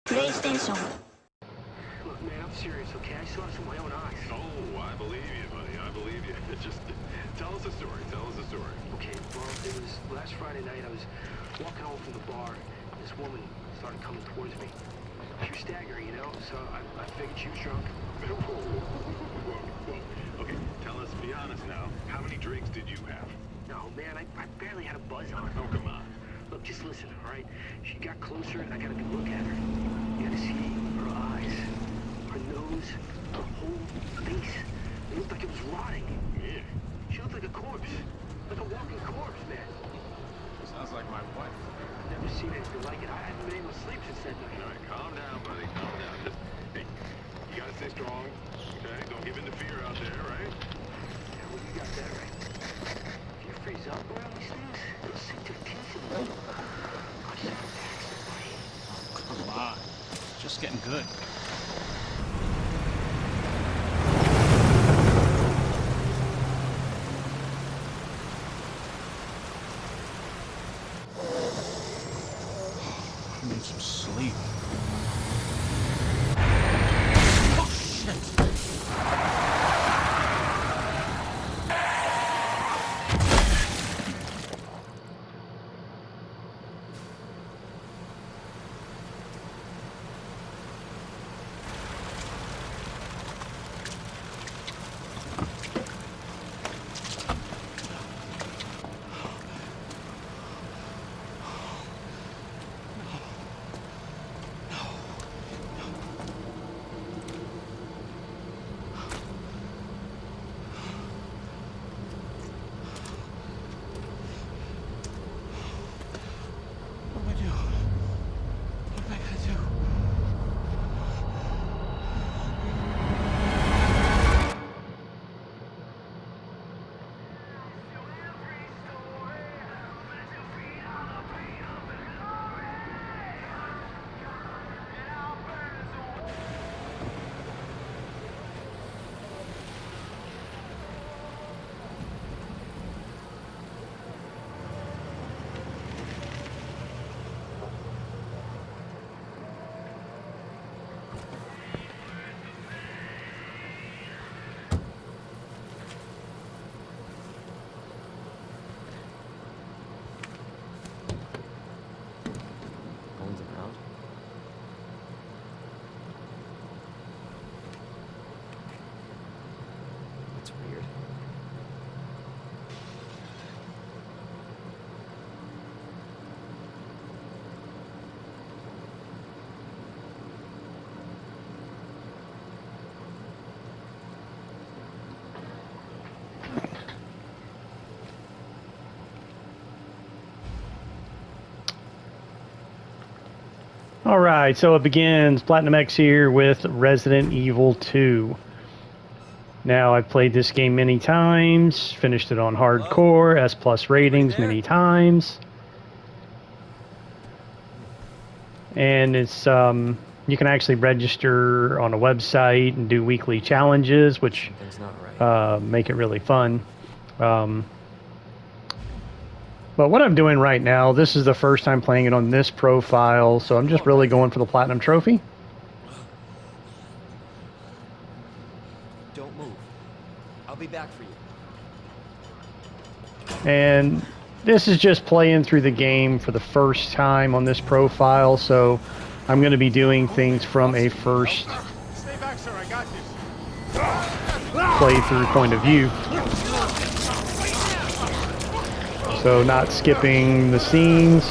PlayStation. Look, man, I'm serious, okay? I saw this with my own eyes. Oh, I believe you, buddy. I believe you. Just tell us a story. Tell us a story. Okay, well, it was last Friday night. I was walking home from the bar, and this woman started coming towards me. She was staggering, you know, so I figured she was drunk. Whoa, whoa, whoa. Okay, tell us, be honest now. How many drinks did you have? No, man, I barely had a buzz on. Oh, come on. Look, just listen, all right? She got closer, and I got a good look at her. You gotta see her eyes, her nose, her whole face. It looked like it was rotting. Yeah. She looked like a corpse. Like a walking corpse, man. Sounds like my wife. I've never seen anything like it. I haven't been able to sleep since that night. All right, calm down, buddy. Calm down. Just, hey, you gotta stay strong, okay? Don't give in to fear out there, right? Yeah, well, you got that right. If you freeze up around these things, it'll sink their teeth in you. Come on. It's just getting good. I need some sleep. Oh, shit. What am I doing? What am I gonna do? Bones around. That's weird. All right, so it begins. Platinum X here with Resident Evil 2. Now, I've played this game many times, finished it on hardcore, S+ ratings many times. And it's you can actually register on a website and do weekly challenges, which Something's not right. make it really fun. But what I'm doing right now, this is the first time playing it on this profile, so I'm just really going for the Platinum Trophy. Don't move. I'll be back for you. And this is just playing through the game for the first time on this profile, so I'm going to be doing things from a first Stay back, sir. I got this. playthrough point of view. So not skipping the scenes,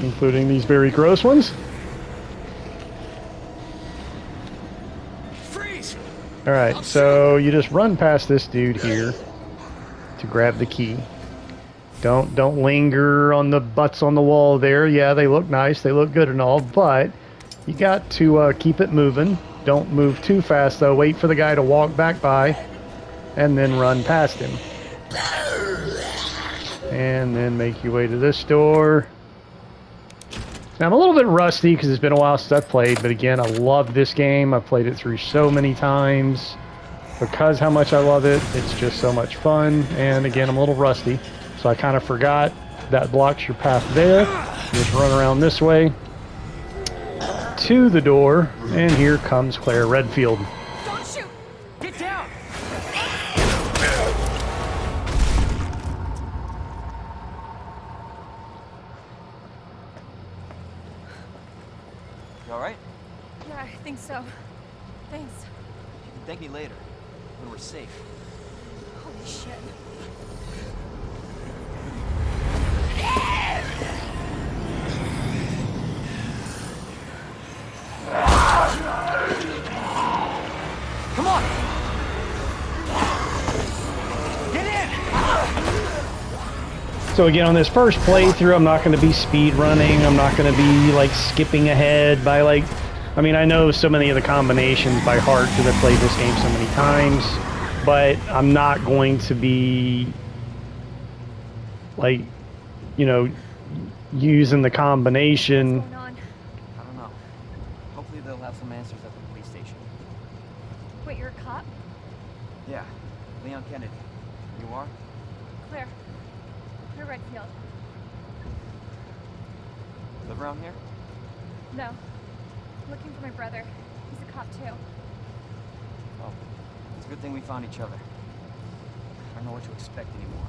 including these very gross ones. Freeze! All right, so you just run past this dude here to grab the key. Don't linger on the butts on the wall there. Yeah, they look nice, they look good and all, but you got to keep it moving. Don't move too fast though. Wait for the guy to walk back by, and then run past him. And then make your way to this door. Now, I'm a little bit rusty because it's been a while since I've played, but again, I love this game. I've played it through so many times. Because how much I love it, it's just so much fun. And again, I'm a little rusty, so I kind of forgot that blocks your path there. Just run around this way to the door, and here comes Claire Redfield. Don't shoot! Get down! You alright? Yeah, I think so. Thanks. You can thank me later, when we're safe. Holy shit. Come on! Get in! So again, on this first playthrough, I'm not going to be speed running. I'm not going to be like skipping ahead by like, I mean, I know so many of the combinations by heart because I've played this game so many times, but I'm not going to be like, you know, using the combination. What's going on? I don't know. Hopefully they'll have some answers at the police station. Wait, you're a cop? Yeah, Leon Kennedy. You are? Claire. Claire Redfield. Live around here? No. I'm looking for my brother. He's a cop too. Oh, it's a good thing we found each other. I don't know what to expect anymore.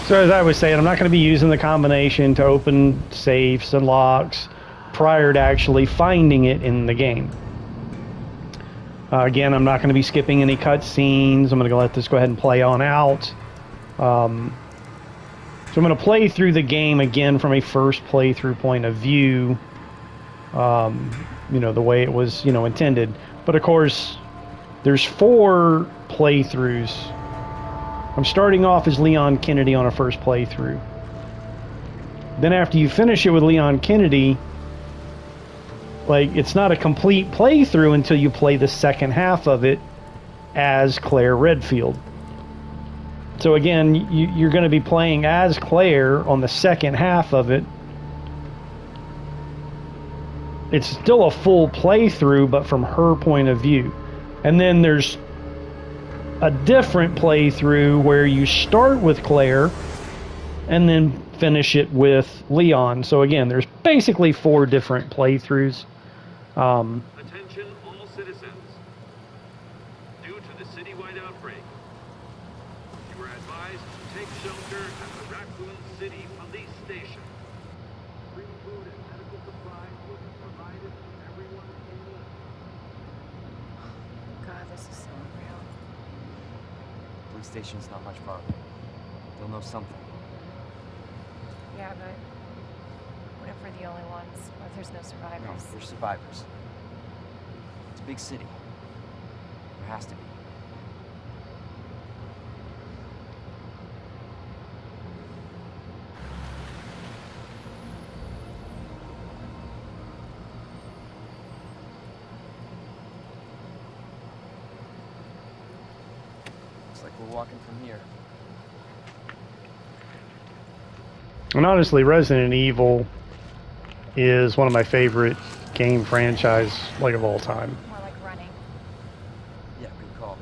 So as I was saying, I'm not going to be using the combination to open safes and locks prior to actually finding it in the game. Again, I'm not going to be skipping any cutscenes. I'm going to let this go ahead and play on out. So I'm going to play through the game again from a first playthrough point of view. You know, the way it was, you know, intended. But of course, there's 4 playthroughs. I'm starting off as Leon Kennedy on a first playthrough. Then after you finish it with Leon Kennedy, like, it's not a complete playthrough until you play the second half of it as Claire Redfield. So again, you're going to be playing as Claire on the second half of it. It's still a full playthrough, but from her point of view. And then there's a different playthrough where you start with Claire and then finish it with Leon. So again, there's basically 4 different playthroughs. Attention all citizens. Due to the citywide outbreak, you are advised to take shelter at the Raccoon City Police Station. Free food and medical supplies will be provided to everyone in need. God, this is so unreal. Police station's not much farther. They'll know something. Yeah, but what if we're the only ones? What if there's no No, survivors? there's survivors. It's a big city. There has to be. Looks like we're walking from here. And honestly, Resident Evil is one of my favorite game franchise, like, of all time. More like running. Yeah, good call.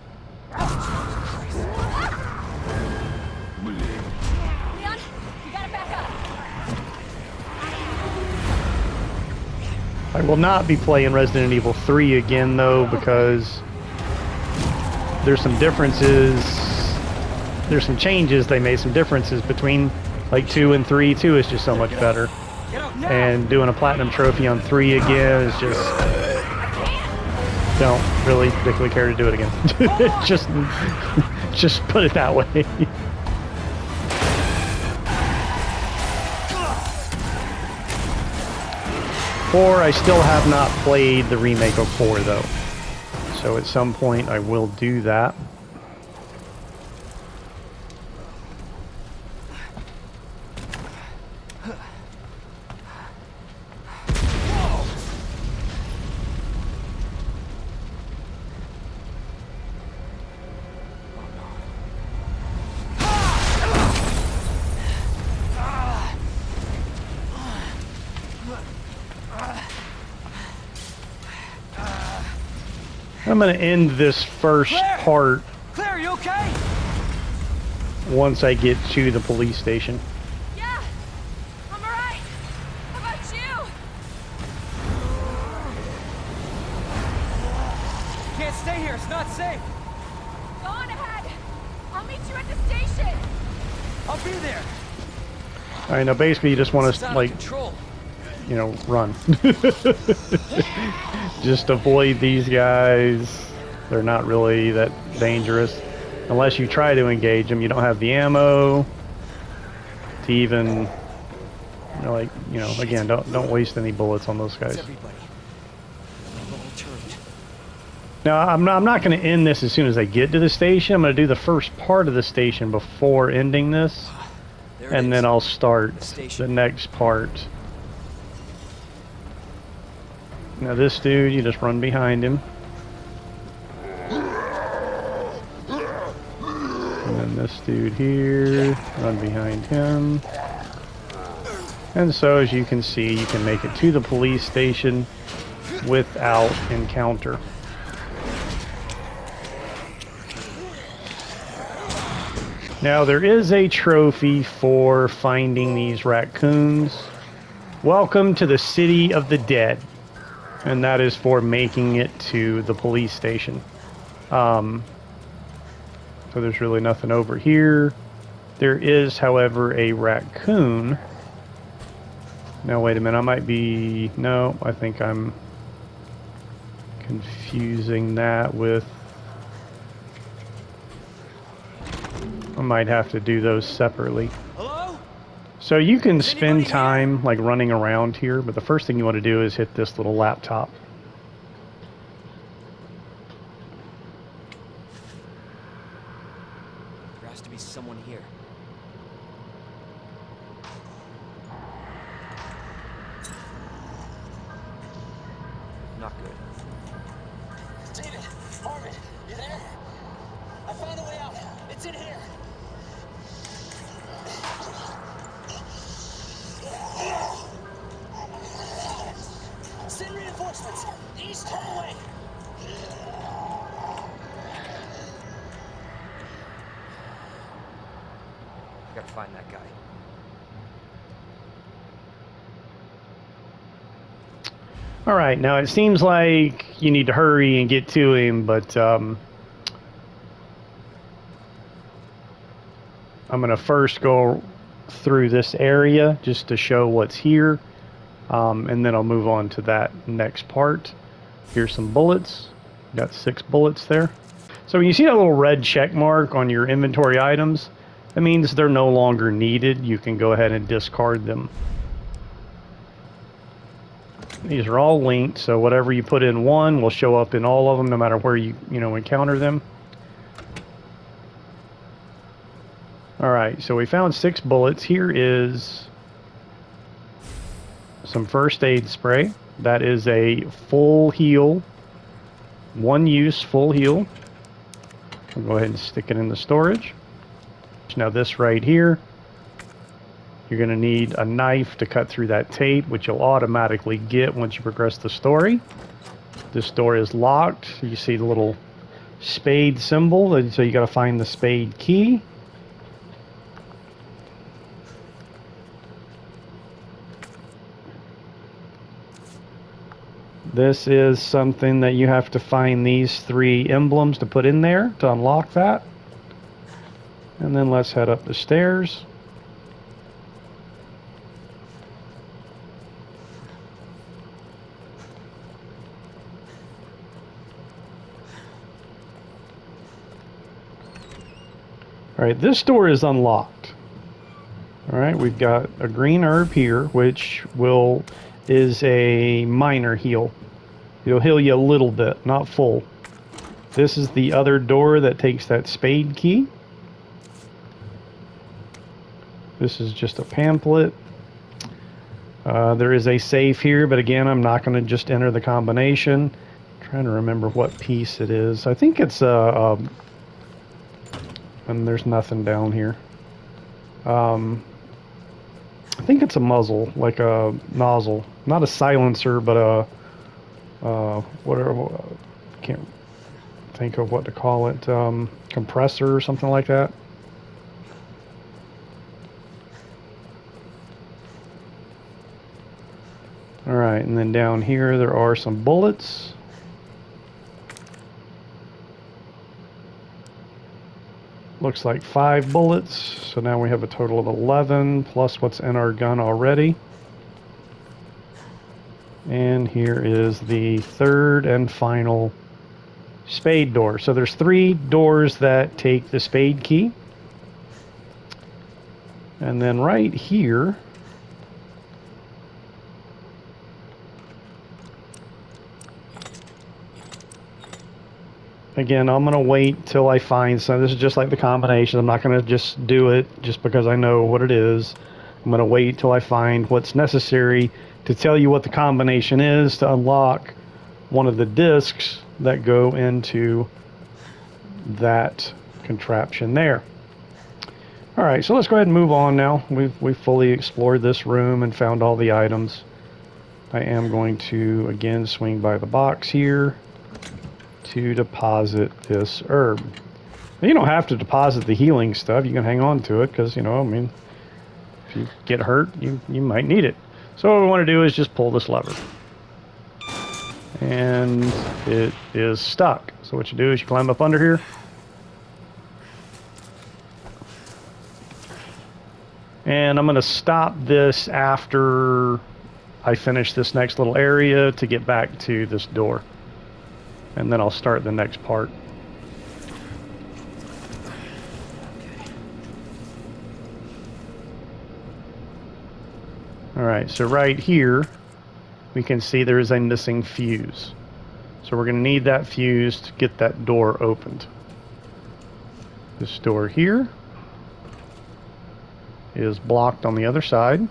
Leon, you gotta back up. I will not be playing Resident Evil 3 again, though, because there's some differences. There's some changes. They made some differences between, like, 2 and 3. 2 is just so much better. And doing a platinum trophy on 3 again is just... Don't really particularly care to do it again. just put it that way. 4, I still have not played the remake of 4, though. So at some point I will do that. I'm going to end this first part Claire, you okay? once I get to the police station. Yeah, stay here. It's not safe. Go on ahead. I'll meet you at the station. I'll be there. All right, now basically you just want It's to, out like, of control. you know, run. Just avoid these guys. They're not really that dangerous. Unless you try to engage them, you don't have the ammo to even, you know, like, you know, again, don't waste any bullets on those It's guys. everybody. They've all turned. Now, I'm not going to end this as soon as I get to the station. I'm going to do the first part of the station before ending this, There it and is. then I'll start The station. the next part. Now, this dude, you just run behind him. And then this dude here, run behind him. And so, as you can see, you can make it to the police station without encounter. Now, there is a trophy for finding these raccoons. Welcome to the City of the Dead. And that is for making it to the police station. So there's really nothing over here. There is, however, a raccoon. Now, wait a minute. I might be... No, I think I'm confusing that with... I might have to do those separately. Hello? So you can Is spend anybody time like running around here, but the first thing you want to do is hit this little laptop. There has to be someone here. Not good. David, Marvin, you there? I found a way out. It's in here. Send reinforcements. East hallway. I gotta find that guy. All right, now it seems like you need to hurry and get to him, but I'm going to first go through this area just to show what's here, and then I'll move on to that next part. Here's some bullets. Got 6 bullets there. So when you see that little red check mark on your inventory items, that means they're no longer needed. You can go ahead and discard them. These are all linked, so whatever you put in one will show up in all of them, no matter where you encounter them. All right, so we found 6 bullets. Here is some first aid spray. That is a full heal, 1-use full heal. I'll go ahead and stick it in the storage. Now this right here, you're going to need a knife to cut through that tape, which you'll automatically get once you progress the story. This door is locked. You see the little spade symbol, so you got to find the spade key. This is something that you have to find these 3 emblems to put in there to unlock that. And then let's head up the stairs. All right, this door is unlocked. All right, we've got a green herb here, which is a minor heal. It'll heal you a little bit, not full. This is the other door that takes that spade key. This is just a pamphlet. There is a safe here, but again, I'm not going to just enter the combination. I'm trying to remember what piece it is. I think it's and there's nothing down here. I think it's a muzzle, like a nozzle, not a silencer, but a whatever. Can't think of what to call it. Compressor or something like that. All right, and then down here there are some bullets. looks like 5 bullets. So now we have a total of 11 plus what's in our gun already. And here is the third and final spade door. So there's 3 doors that take the spade key. And then right here, again, I'm going to wait till I find some. This is just like the combination. I'm not going to just do it just because I know what it is. I'm going to wait till I find what's necessary to tell you what the combination is to unlock one of the discs that go into that contraption there. All right, so let's go ahead and move on now. We've fully explored this room and found all the items. I am going to, again, swing by the box here to deposit this herb. Now, you don't have to deposit the healing stuff. You can hang on to it because, you know, I mean, if you get hurt, you might need it. So what we want to do is just pull this lever. And it is stuck. So what you do is you climb up under here. And I'm going to stop this after I finish this next little area to get back to this door. And then I'll start the next part. Alright, so right here, we can see there is a missing fuse. So we're going to need that fuse to get that door opened. This door here is blocked on the other side. You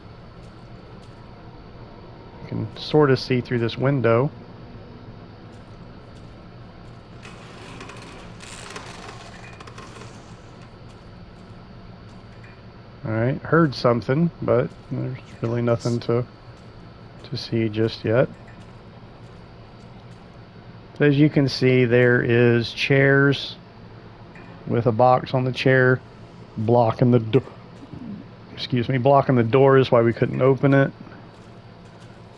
can sort of see through this window. Alright, heard something, but there's really nothing to see just yet. So as you can see, there is chairs with a box on the chair blocking the door. Excuse me, blocking the door is why we couldn't open it.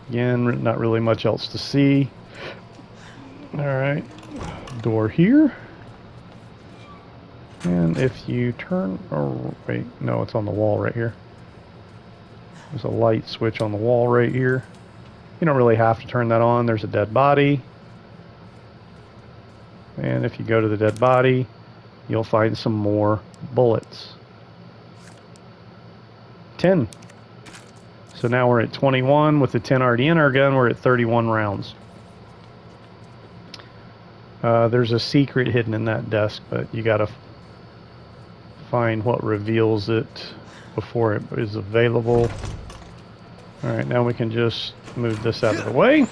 Again, not really much else to see. Alright, door here. And if you turn, oh wait, no, it's on the wall right here. There's a light switch on the wall right here. You don't really have to turn that on. There's a dead body. And if you go to the dead body, you'll find some more bullets. 10. So now we're at 21. With the 10 already in our gun, we're at 31 rounds. There's a secret hidden in that desk, but you gotta find what reveals it before it is available. Alright, now we can just move this out of the way.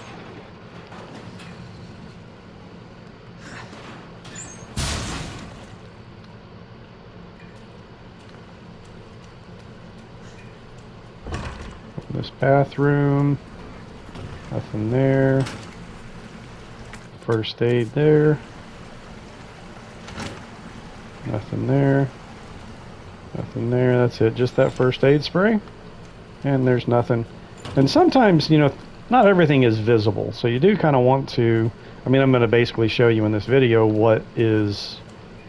This bathroom, nothing there. First aid there. Nothing there. Nothing there. That's it. Just that first aid spray. And there's nothing. And sometimes, you know, not everything is visible. So you do kind of want to, I mean, I'm going to basically show you in this video what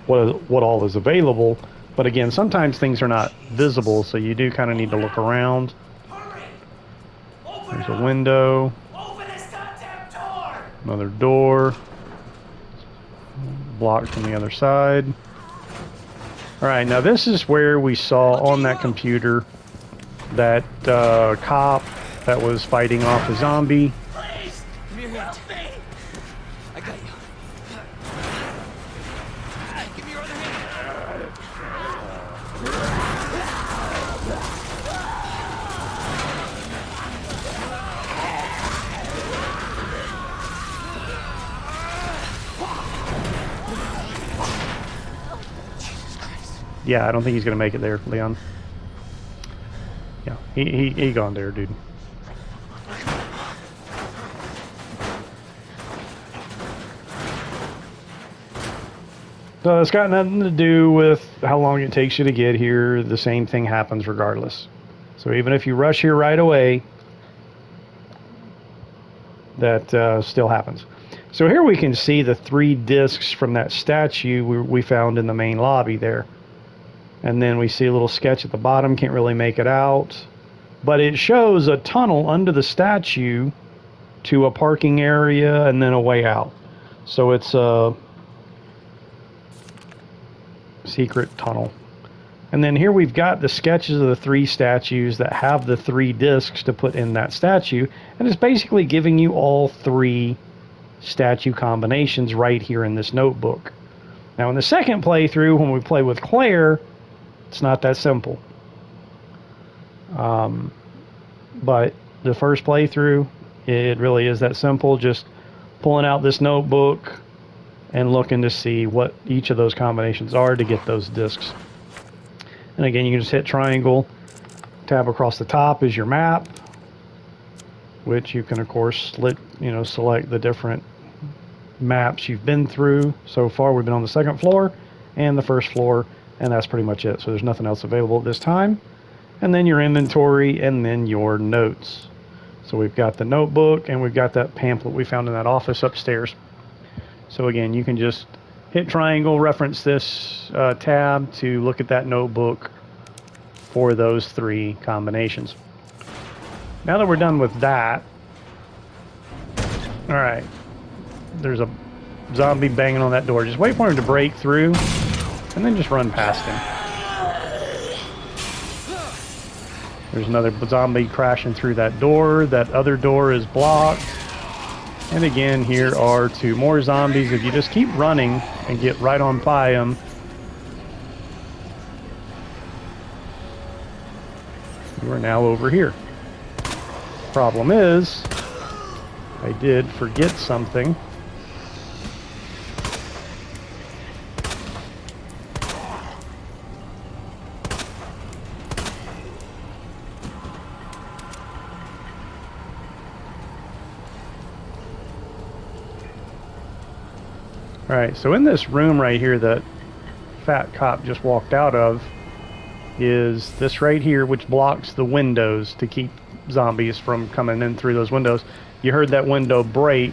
all is available. But again, sometimes things are not visible, so you do kind of need to look around. There's a window. Open this goddamn door! Another door. Blocked from the other side. Alright, now this is where we saw on that computer that cop that was fighting off a zombie. Please! Give me your hand. Help me! I got you. Give me your other hand. Yeah, I don't think he's gonna make it there, Leon. Yeah, he gone there, dude. So it's got nothing to do with how long it takes you to get here. The same thing happens regardless. So even if you rush here right away, that still happens. So here we can see the 3 discs from that statue we found in the main lobby there. And then we see a little sketch at the bottom, can't really make it out. But it shows a tunnel under the statue to a parking area and then a way out. So it's a secret tunnel. And then here we've got the sketches of the 3 statues that have the 3 discs to put in that statue. And it's basically giving you all 3 statue combinations right here in this notebook. Now in the second playthrough, when we play with Claire, it's not that simple. But the first playthrough, it really is that simple. Just pulling out this notebook and looking to see what each of those combinations are to get those discs. And again, you can just hit triangle, tab across the top is your map, which you can of course select the different maps you've been through. So far we've been on the 2nd floor and the 1st floor, and that's pretty much it. So there's nothing else available at this time. And then your inventory, and then your notes. So we've got the notebook, and we've got that pamphlet we found in that office upstairs. So again, you can just hit triangle, reference this tab to look at that notebook for those 3 combinations. Now that we're done with that, all right, there's a zombie banging on that door. Just wait for him to break through, and then just run past him. There's another zombie crashing through that door. That other door is blocked. And again, here are 2 more zombies. If you just keep running and get right on by them, you are now over here. Problem is, I did forget something. Alright, so in this room right here that fat cop just walked out of is this right here, which blocks the windows to keep zombies from coming in through those windows. You heard that window break,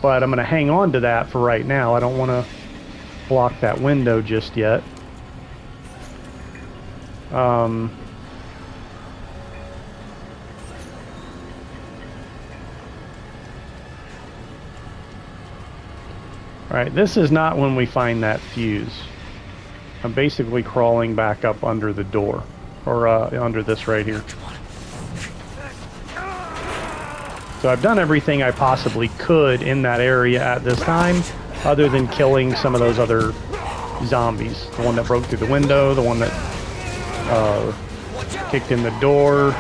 but I'm going to hang on to that for right now. I don't want to block that window just yet. Alright, this is not when we find that fuse. I'm basically crawling back up under the door. Or under this right here. So I've done everything I possibly could in that area at this time, other than killing some of those other zombies. The one that broke through the window, the one that kicked in the door.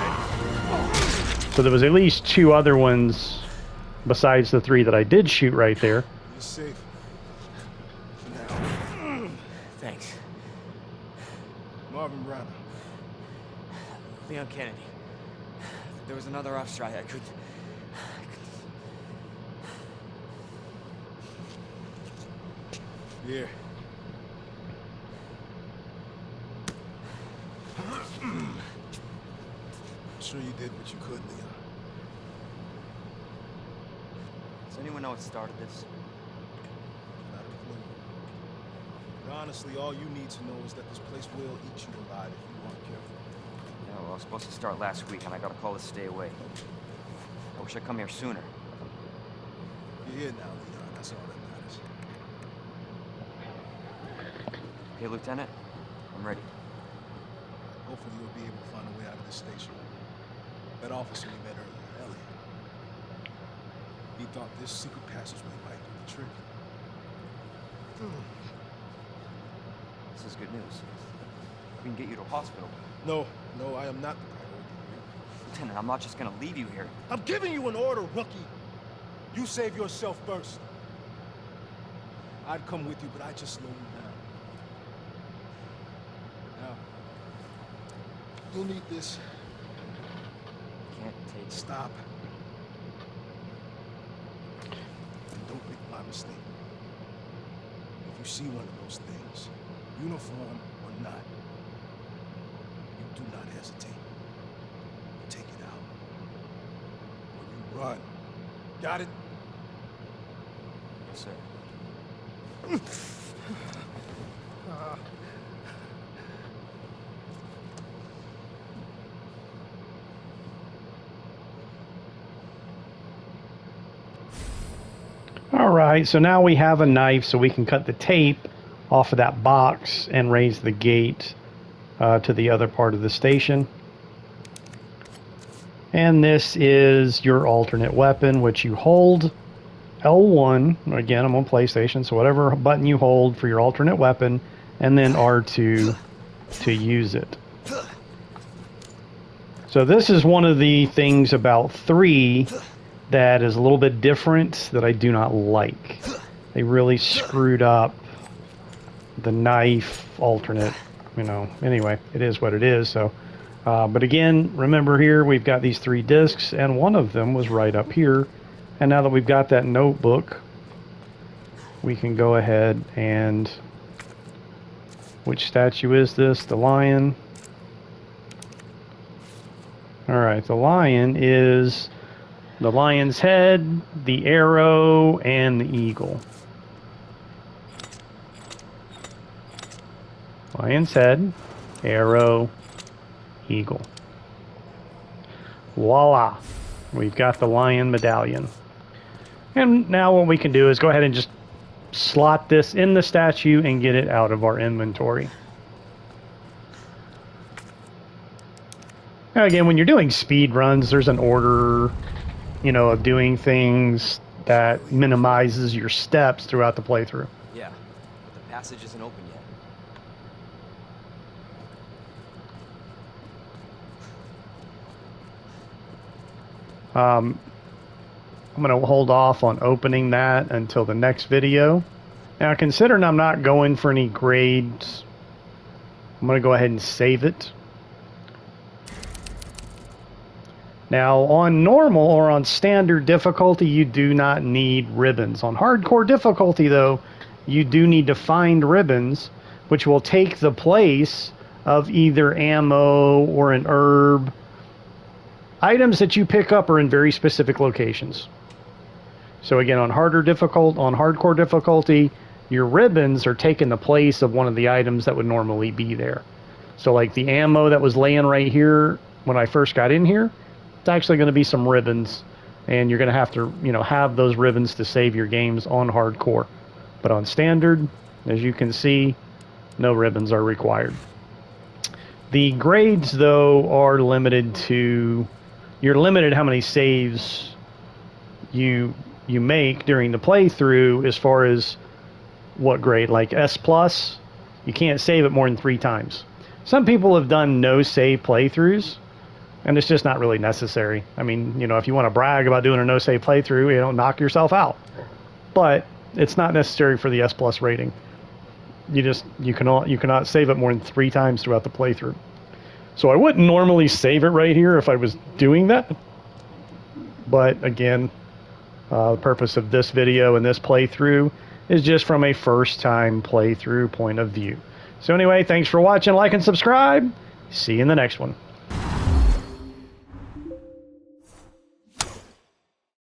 So there was at least 2 other ones besides the 3 that I did shoot right there. You're safe. Thanks. Marvin Brown. Leon Kennedy. There was another off strike. I could... Here. I'm sure you did what you could, Leon. Does anyone know what started this? Not a clue. But honestly, all you need to know is that this place will eat you alive if you aren't careful. Yeah, well, I was supposed to start last week, and I got a call to stay away. I wish I'd come here sooner. You're here now, Leon. That's all that matters. Hey, Lieutenant, I'm ready. Hopefully you'll be able to find a way out of this station. That officer you met earlier, Elliot. He thought this secret passageway might do the trick. This is good news. We can get you to a hospital. No, I am not the priority here. Lieutenant, I'm not just gonna leave you here. I'm giving you an order, rookie. You save yourself first. I'd come with you, but I just slow you down. Now, you'll need this. Can't take it. Stop. And don't make my mistake. If you see one of those things, uniform or not, you do not hesitate. You take it out. Or you run. Got it? Yes, sir. All right, so now we have a knife so we can cut the tape off of that box and raise the gate to the other part of the station. And this is your alternate weapon, which you hold L1. Again, I'm on PlayStation, so whatever button you hold for your alternate weapon, and then R2 to use it. So this is one of the things about 3 that is a little bit different that I do not like. They really screwed up the knife alternate, you know. Anyway, it is what it is. So, but again, remember here we've got these 3 discs, and one of them was right up here. And now that we've got that notebook, we can go ahead and, which statue is this? The lion. All right, the lion is the lion's head, the arrow, and the eagle. Lion's head, arrow, eagle. Voila! We've got the lion medallion. And now what we can do is go ahead and just slot this in the statue and get it out of our inventory. Now again, when you're doing speed runs, there's an order, you know, of doing things that minimizes your steps throughout the playthrough. Yeah, but the passage isn't open yet. I'm going to hold off on opening that until the next video. Now, considering I'm not going for any grades, I'm going to go ahead and save it. Now, on normal or on standard difficulty, you do not need ribbons. On hardcore difficulty, though, you do need to find ribbons, which will take the place of either ammo or an herb. Items that you pick up are in very specific locations. So again, on hardcore difficulty, your ribbons are taking the place of one of the items that would normally be there. So like the ammo that was laying right here when I first got in here, it's actually going to be some ribbons, and you're going to have to, you know, have those ribbons to save your games on hardcore. But on standard, as you can see, no ribbons are required. The grades, though, are limited to, you're limited how many saves you make during the playthrough as far as what grade. Like S+, you can't save it more than 3 times. Some people have done no save playthroughs, and it's just not really necessary. I mean, you know, if you want to brag about doing a no save playthrough, you know, knock yourself out. But it's not necessary for the S+ rating. You cannot save it more than 3 times throughout the playthrough. So I wouldn't normally save it right here if I was doing that. But again, the purpose of this video and this playthrough is just from a first-time playthrough point of view. So anyway, thanks for watching, like, and subscribe. See you in the next one.